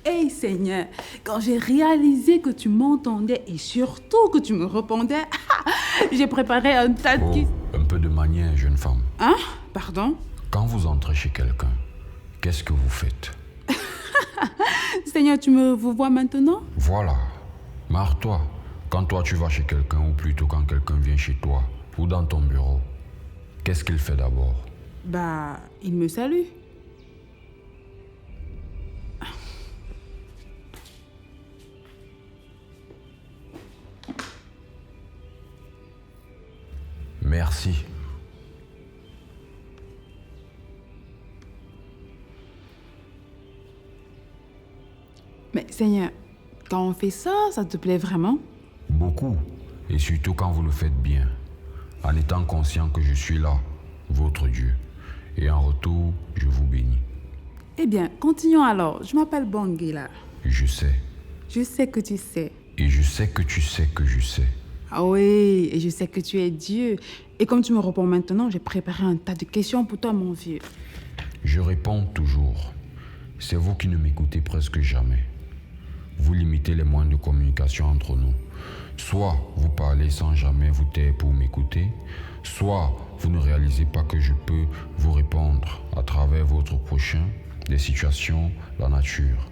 Hey Seigneur, quand j'ai réalisé que tu m'entendais et surtout que tu me répondais, j'ai préparé un tas de Oh, questions. un peu de manière, jeune femme. Hein? Pardon? Quand vous entrez chez quelqu'un, qu'est-ce que vous faites? Seigneur, tu me vous vois maintenant? Voilà. Marre-toi. Quand toi tu vas chez quelqu'un, ou plutôt quand quelqu'un vient chez toi, ou dans ton bureau, qu'est-ce qu'il fait d'abord? Bah, il me salue. Merci. Mais Seigneur, quand on fait ça, ça te plaît vraiment? Beaucoup. Et surtout quand vous le faites bien. En étant conscient que je suis là, votre Dieu. Et en retour, je vous bénis. Eh bien, continuons alors. Je m'appelle Bangila. Je sais. Je sais que tu sais. Et je sais que tu sais que je sais. Ah oui, et je sais que tu es Dieu. Et comme tu me réponds maintenant, j'ai préparé un tas de questions pour toi, mon vieux. Je réponds toujours. C'est vous qui ne m'écoutez presque jamais. Vous limitez les moyens de communication entre nous. Soit vous parlez sans jamais vous taire pour m'écouter, soit vous ne réalisez pas que je peux vous répondre à travers votre prochain, des situations, la nature.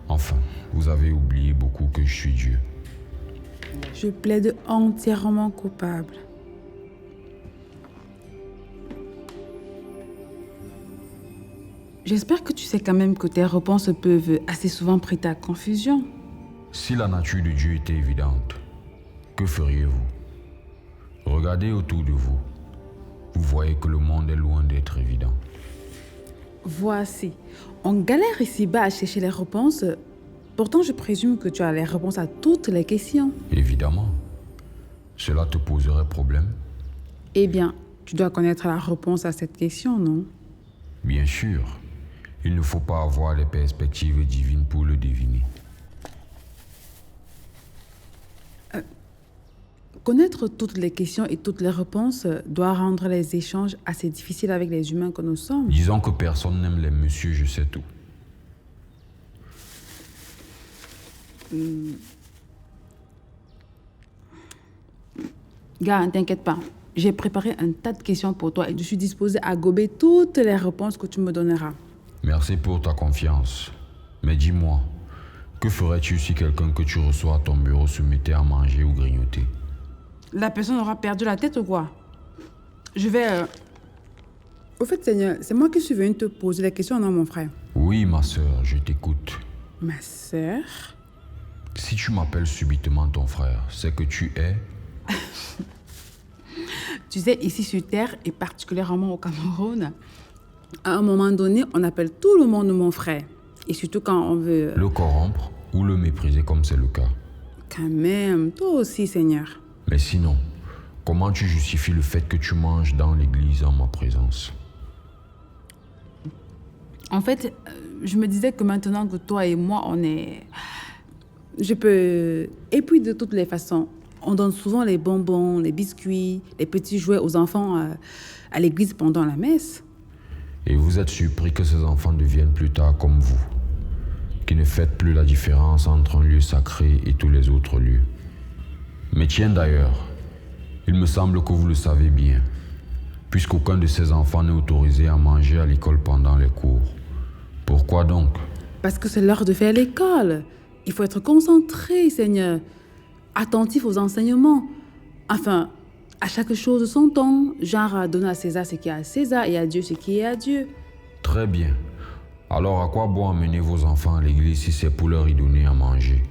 Enfin, vous avez oublié beaucoup que je suis Dieu. Je plaide entièrement coupable. J'espère que tu sais quand même que tes réponses peuvent assez souvent prêter à confusion. Si la nature de Dieu était évidente, que feriez-vous? Regardez autour de vous. Vous voyez que le monde est loin d'être évident. Voici, on galère ici-bas à chercher les réponses. Pourtant, je présume que tu as les réponses à toutes les questions. Évidemment. Cela te poserait problème? Eh bien, tu dois connaître la réponse à cette question, non? Bien sûr. Il ne faut pas avoir les perspectives divines pour le deviner. Connaître toutes les questions et toutes les réponses doit rendre les échanges assez difficiles avec les humains que nous sommes. Disons que personne n'aime les messieurs, je sais tout. Gars, ne t'inquiète pas. J'ai préparé un tas de questions pour toi et je suis disposée à gober toutes les réponses que tu me donneras. Merci pour ta confiance. Mais dis-moi, que ferais-tu si quelqu'un que tu reçois à ton bureau se mettait à manger ou grignoter? La personne aura perdu la tête ou quoi? Je vais... Au fait, Seigneur, c'est moi qui suis venue te poser la question, non, mon frère? Oui, ma sœur, je t'écoute. Ma sœur? Si tu m'appelles subitement ton frère, c'est que tu es... Tu sais, ici sur Terre, et particulièrement au Cameroun, à un moment donné, on appelle tout le monde mon frère. Et surtout quand on veut... le corrompre ou le mépriser comme c'est le cas. Quand même, toi aussi, Seigneur. Mais sinon, comment tu justifies le fait que tu manges dans l'église en ma présence? En fait, je me disais que maintenant que toi et moi, on est... Je peux... Et puis, de toutes les façons, on donne souvent les bonbons, les biscuits, les petits jouets aux enfants à l'église pendant la messe. Et vous êtes surpris que ces enfants deviennent plus tard comme vous, qui ne faites plus la différence entre un lieu sacré et tous les autres lieux. Mais tiens d'ailleurs, il me semble que vous le savez bien, puisqu'aucun de ces enfants n'est autorisé à manger à l'école pendant les cours. Pourquoi donc? Parce que c'est l'heure de faire l'école. Il faut être concentré, Seigneur. Attentif aux enseignements. Enfin, à chaque chose son temps. Genre à donner à César ce qui est à César et à Dieu ce qui est à Dieu. Très bien. Alors à quoi bon amener vos enfants à l'église si c'est pour leur y donner à manger?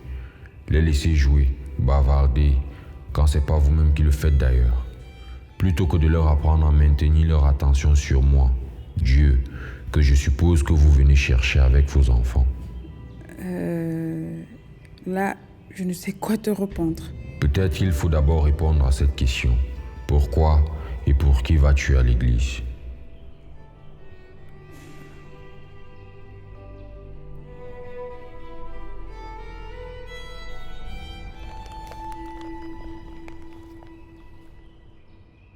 Les laisser jouer, bavarder, quand c'est pas vous-même qui le faites d'ailleurs. Plutôt que de leur apprendre à maintenir leur attention sur moi, Dieu, que je suppose que vous venez chercher avec vos enfants. Là, je ne sais quoi te répondre. Peut-être il faut d'abord répondre à cette question. Pourquoi et pour qui vas-tu à l'église?